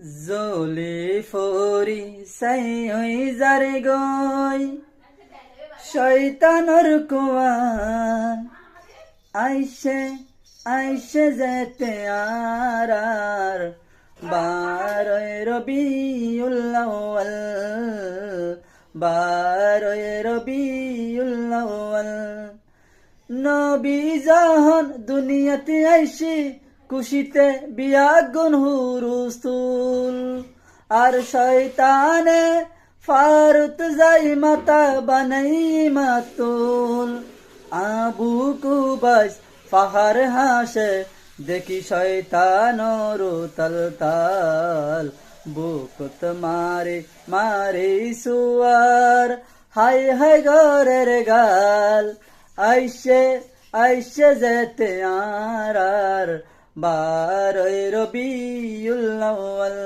জলি ফরি সাই হই যারে গই শয়তানর কুয়ান আইসে আইসে যেতে আর বারোয় রবিউল আউয়াল বারোয় রবিউল আউয়াল নবী জাহান দুনিয়াতে আইসি খুশিতে বিয়াগুন হুরুস্তুল আর শয়তানে ফারুত যাই মাতা বানাই মাতুল আবু কুবাস ফাহার হাসে দেখি শয়তানর তাল তাল বুকত মারে মারে সুয়ার হাই হাই গরের গাল আইসে আইসে যেতে আর বারোয় রবিউল আউয়াল